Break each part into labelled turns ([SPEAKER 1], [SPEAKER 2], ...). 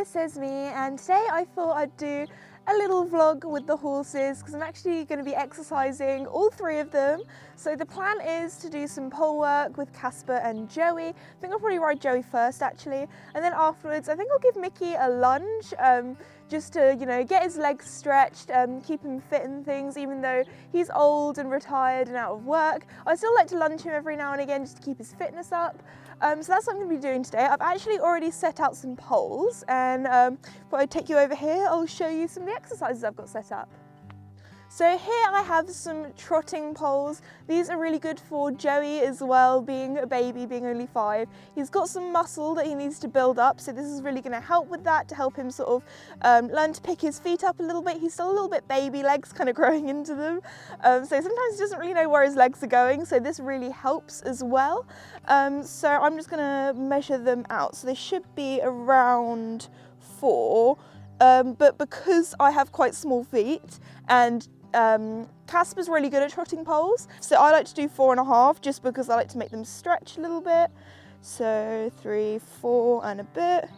[SPEAKER 1] it's Esme, and today I thought I'd do a little vlog with the horses because I'm actually going to be exercising all three of them. So the plan is to do some pole work with Casper and Joey. I think I'll probably ride Joey first actually, and then afterwards I think I'll give Mickey a lunge just to, you know, get his legs stretched, keep him fit and things. Even though he's old and retired and out of work, I still like to lunge him every now and again just to keep his fitness up. So that's what I'm going to be doing today. I've actually already set out some poles, and if I take you over here, I'll show you some of the exercises I've got set up. So here I have some trotting poles. These are really good for Joey as well, being a baby, being only 5. He's got some muscle that he needs to build up, so this is really going to help with that, to help him sort of learn to pick his feet up a little bit. He's still a little bit baby legs, kind of growing into them. So sometimes he doesn't really know where his legs are going, so this really helps as well. So I'm just going to measure them out. So they should be around 4, but because I have quite small feet and Casper's really good at trotting poles, so I like to do 4.5 just because I like to make them stretch a little bit. So 3, 4 and a bit.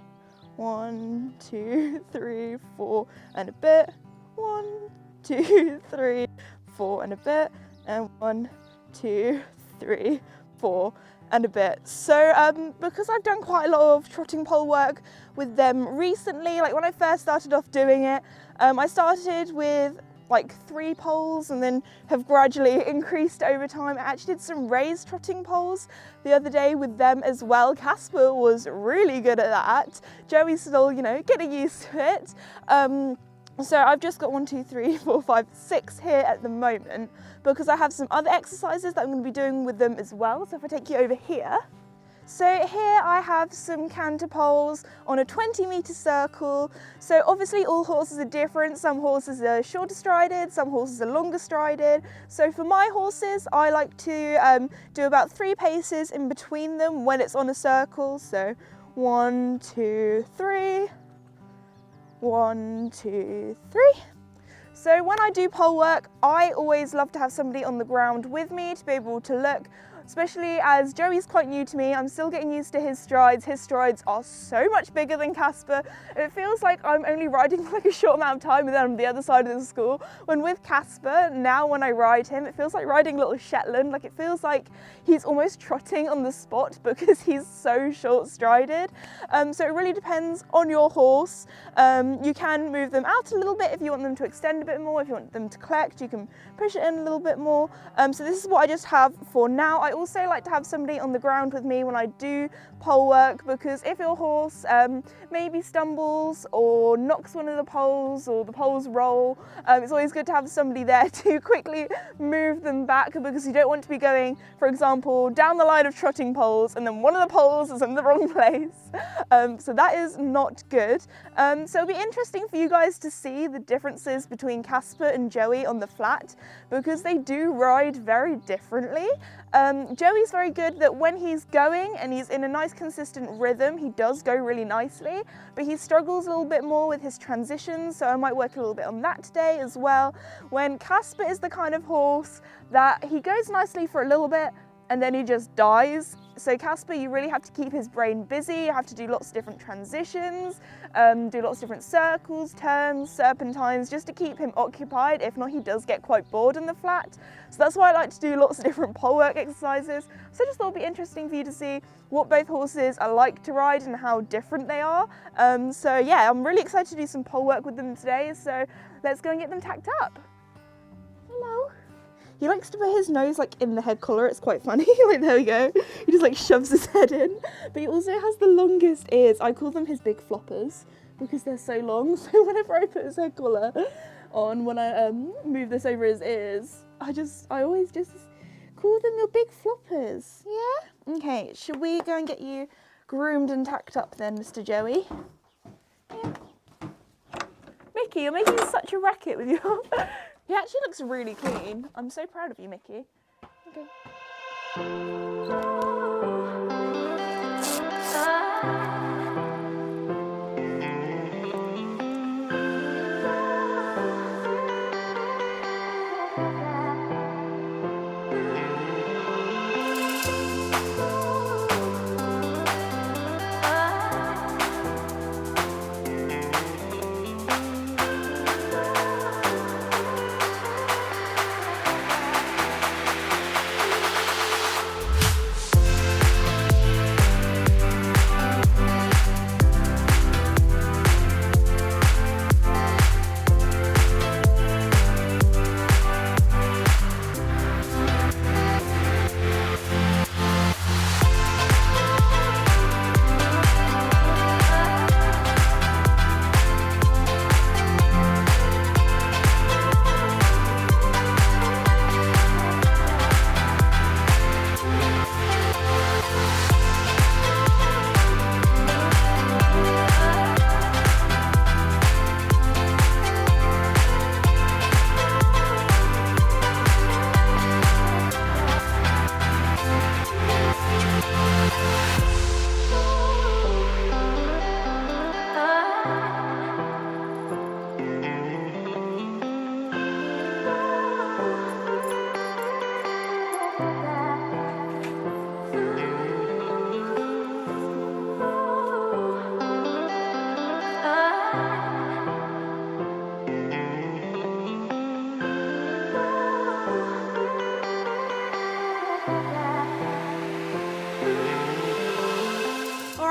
[SPEAKER 1] 1, 2, 3, 4 and a bit. 1, 2, 3, 4 and a bit. And 1, 2, 3, 4 and a bit. So because I've done quite a lot of trotting pole work with them recently, like when I first started off doing it, I started with like 3 poles and then have gradually increased over time. I actually did some raised trotting poles the other day with them as well. Casper was really good at that. Joey's still, you know, getting used to it. So I've just got 1, 2, 3, 4, 5, 6 here at the moment because I have some other exercises that I'm going to be doing with them as well. So if I take you over here. So here I have some canter poles on a 20-metre circle. So obviously all horses are different. Some horses are shorter strided, some horses are longer strided. So for my horses, I like to do about 3 paces in between them when it's on a circle. So 1, 2, 3, 1, 2, 3. So when I do pole work, I always love to have somebody on the ground with me to be able to look, especially as Joey's quite new to me. I'm still getting used to his strides. His strides are so much bigger than Casper. It feels like I'm only riding for like a short amount of time and then I'm on the other side of the school. When with Casper, now when I ride him, it feels like riding little Shetland. Like it feels like he's almost trotting on the spot because he's so short strided. So it really depends on your horse. You can move them out a little bit if you want them to extend a bit more. If you want them to collect, you can push it in a little bit more. So this is what I just have for now. I also like to have somebody on the ground with me when I do pole work, because if your horse maybe stumbles or knocks one of the poles or the poles roll, it's always good to have somebody there to quickly move them back, because you don't want to be going, for example, down the line of trotting poles and then one of the poles is in the wrong place. So that is not good. So it'll be interesting for you guys to see the differences between Casper and Joey on the flat, because they do ride very differently. Joey's very good that when he's going and he's in a nice consistent rhythm, he does go really nicely, but he struggles a little bit more with his transitions, so I might work a little bit on that today as well. When Casper is the kind of horse that he goes nicely for a little bit and then he just dies. So Casper, you really have to keep his brain busy. You have to do lots of different transitions, do lots of different circles, turns, serpentines, just to keep him occupied. If not, he does get quite bored in the flat. So that's why I like to do lots of different pole work exercises. So I just thought it'd be interesting for you to see what both horses are like to ride and how different they are. So yeah, I'm really excited to do some pole work with them today. So let's go and get them tacked up. Hello. He likes to put his nose like in the head collar. It's quite funny. Like, there we go. He just like shoves his head in. But he also has the longest ears. I call them his big floppers because they're so long. So whenever I put his head collar on, when I move this over his ears, I always just call them your big floppers. Yeah? Okay, should we go and get you groomed and tacked up then, Mr. Joey? Yeah. Mickey, you're making such a racket with your... He actually looks really clean. I'm so proud of you, Mickey. Okay.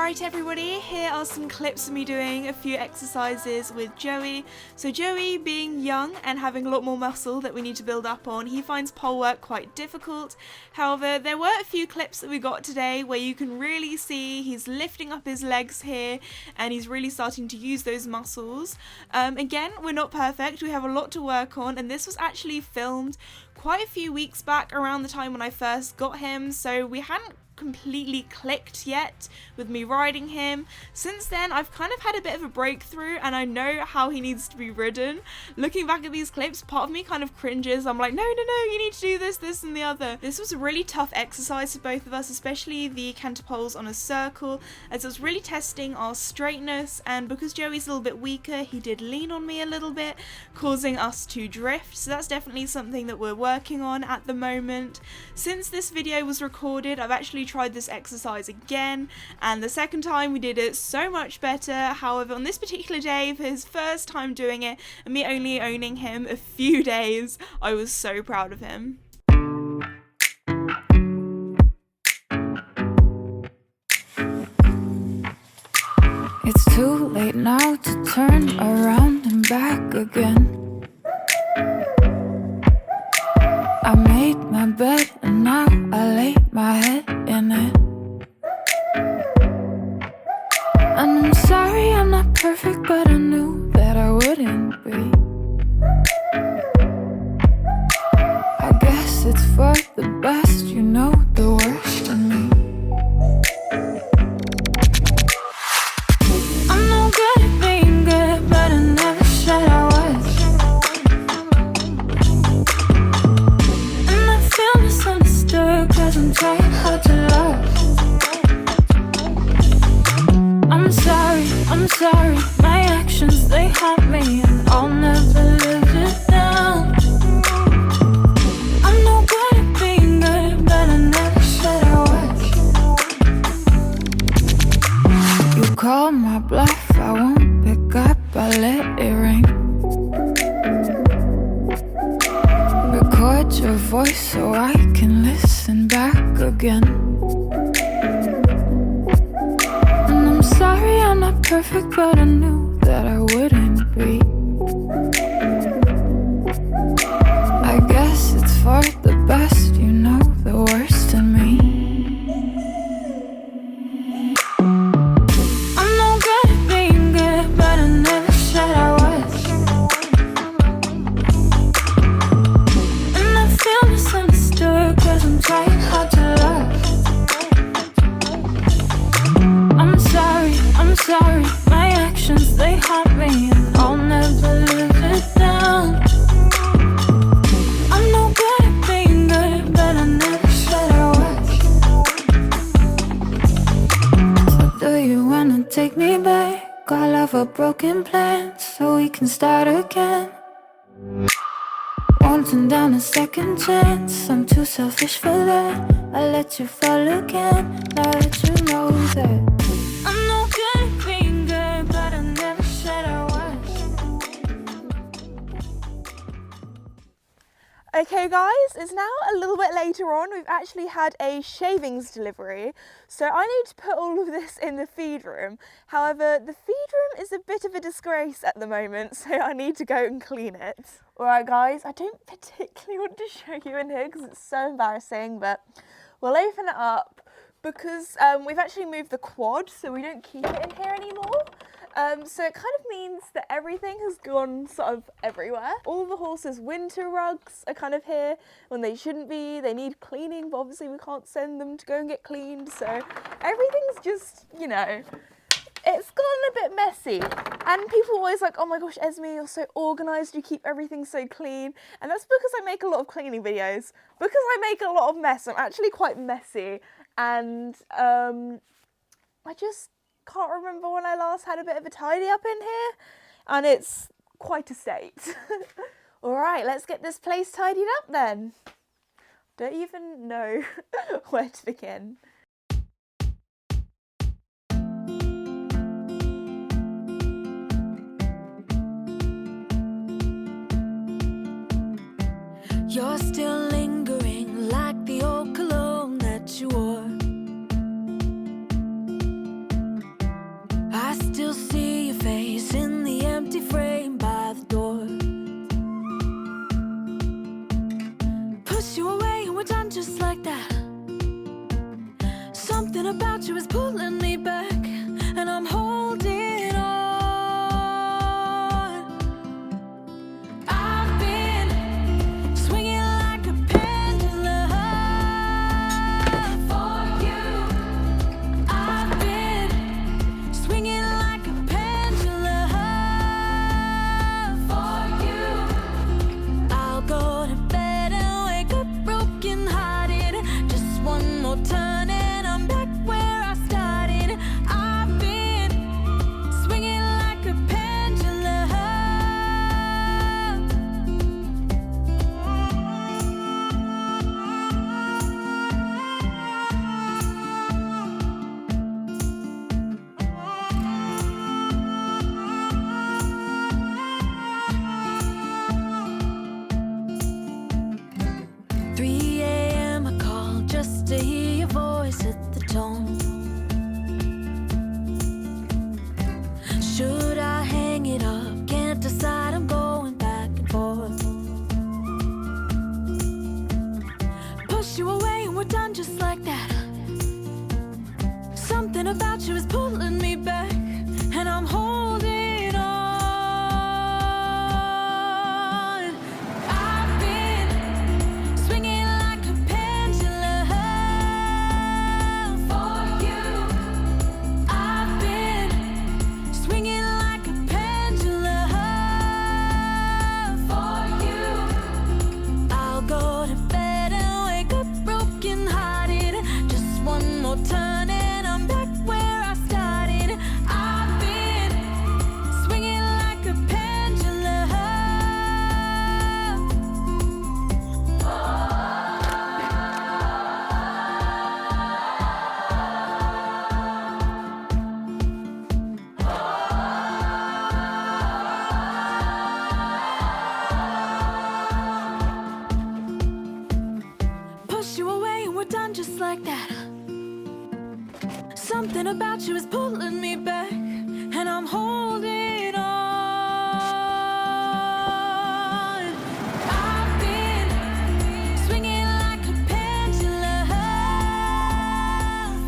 [SPEAKER 1] Alright everybody, here are some clips of me doing a few exercises with Joey. So Joey, being young and having a lot more muscle that we need to build up on, he finds pole work quite difficult. However, there were a few clips that we got today where you can really see he's lifting up his legs here and he's really starting to use those muscles. Again, we're not perfect, we have a lot to work on, and this was actually filmed quite a few weeks back around the time when I first got him, so we hadn't completely clicked yet with me riding him. Since then, I've kind of had a bit of a breakthrough and I know how he needs to be ridden. Looking back at these clips, part of me kind of cringes. I'm like, no, you need to do this, this and the other. This was a really tough exercise for both of us, especially the canter poles on a circle, as it was really testing our straightness, and because Joey's a little bit weaker, he did lean on me a little bit, causing us to drift. So that's definitely something that we're working on at the moment. Since this video was recorded, I've actually tried this exercise again, and the second time we did it so much better. However, on this particular day, for his first time doing it and me only owning him a few days, I was so proud of him.
[SPEAKER 2] It's too late now to turn around and back again. I made my bed and now I lay my head in it. And I'm sorry I'm not perfect, but I knew that I wouldn't be. I guess it's for the best, you know the worst in me. I'm no good at being good, but I never said I was. And I feel misunderstood, cause I'm trying hard to love. I'm sorry, my actions, they haunt me, and I'll never live it down. I'm no good at being good, but I never said I was. You call my bluff, I won't pick up, I let it ring. Record your voice so I can listen back again. Sorry, I'm not perfect, but I knew that I wouldn't be. I guess it's for the best, you know the worst in me. I'm no good at being good, but I never said I was. And I feel misunderstood, cause I'm trying hard to love. I'm sorry, my actions, they haunt me, and I'll never live it down. I'm no good at being good, but I never said I was. So do you wanna take me back? All of our broken plans, so we can start again. Won't turn down a second chance, I'm too selfish for that. I let you fall again, now that you know that. I'm no good at being good, but I never said I was.
[SPEAKER 1] Okay guys, it's now a little bit later on. We've actually had a shavings delivery, so I need to put all of this in the feed room. However, the feed room is a bit of a disgrace at the moment, so I need to go and clean it. Alright guys, I don't particularly want to show you in here because it's so embarrassing, but we'll open it up because we've actually moved the quad, so we don't keep it in here anymore. So it kind of means that everything has gone sort of everywhere. All the horses' winter rugs are kind of here when they shouldn't be. They need cleaning, but obviously we can't send them to go and get cleaned. So everything's just, you know, it's gotten a bit messy. And people are always like, oh my gosh, Esme, you're so organised, you keep everything so clean. And that's because I make a lot of cleaning videos. Because I make a lot of mess, I'm actually quite messy. And I just can't remember when I last had a bit of a tidy up in here, and it's quite a state. Alright, let's get this place tidied up then. Don't even know where to begin.
[SPEAKER 2] You're still lingering like the old cologne that you wore. Something about you is pulling me back, and I'm holding on. I've been swinging like a pendulum for you. I've been swinging like a pendulum for you. I'll go to bed and wake up broken hearted. Just one more turn and I'm back where I started. I've been swinging like a pendulum. 3 a.m. I call just to hear your voice at the tone. Should I hang it up? Can't decide, I'm going back and forth. Push you away and we're done just like that. Something about you is pulling me back, and I'm holding on. I've been swinging like a pendulum for you. I've been swinging like a pendulum for you. I'll go to bed and wake up broken hearted. Just one more turn and I'm back where I started. I've been swinging like a pendulum. Push you away and we're done just like that. Something about you is pulling me back, and I'm holding on. I've been swinging like a pendulum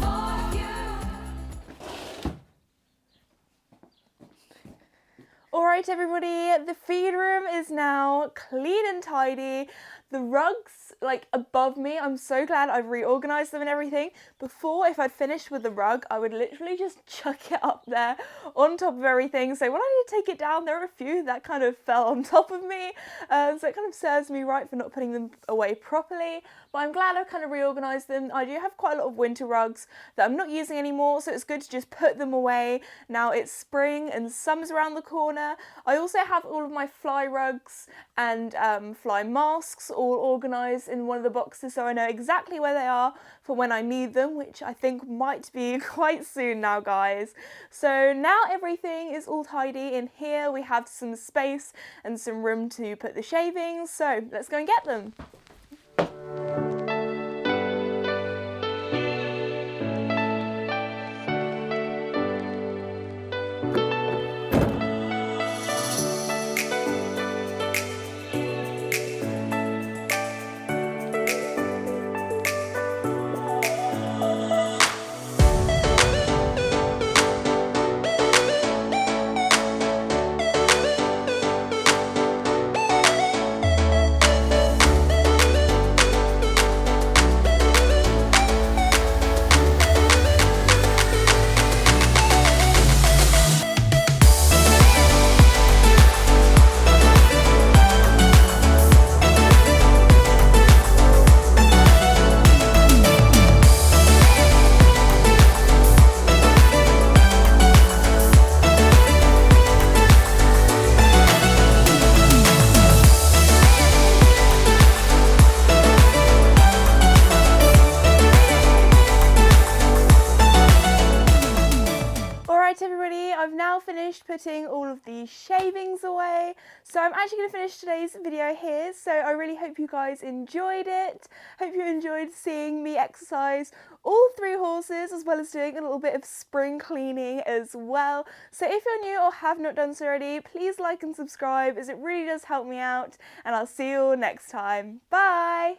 [SPEAKER 2] for you.
[SPEAKER 1] Alright everybody, the feed room is now clean and tidy. The rugs, like, above me, I'm so glad I've reorganised them and everything. Before, if I'd finished with the rug, I would literally just chuck it up there on top of everything. So when I need to take it down, there are a few that kind of fell on top of me. So it kind of serves me right for not putting them away properly. But I'm glad I've kind of reorganised them. I do have quite a lot of winter rugs that I'm not using anymore, so it's good to just put them away. Now it's spring and summer's around the corner. I also have all of my fly rugs and fly masks all organised in one of the boxes, so I know exactly where they are for when I need them, which I think might be quite soon now, guys. So now everything is all tidy in here. We have some space and some room to put the shavings, so let's go and get them. I've now finished putting all of the shavings away, so I'm actually going to finish today's video here. So I really hope you guys enjoyed it. Hope you enjoyed seeing me exercise all 3 horses, as well as doing a little bit of spring cleaning as well. So if you're new or have not done so already, please like and subscribe, as it really does help me out, and I'll see you all next time. Bye!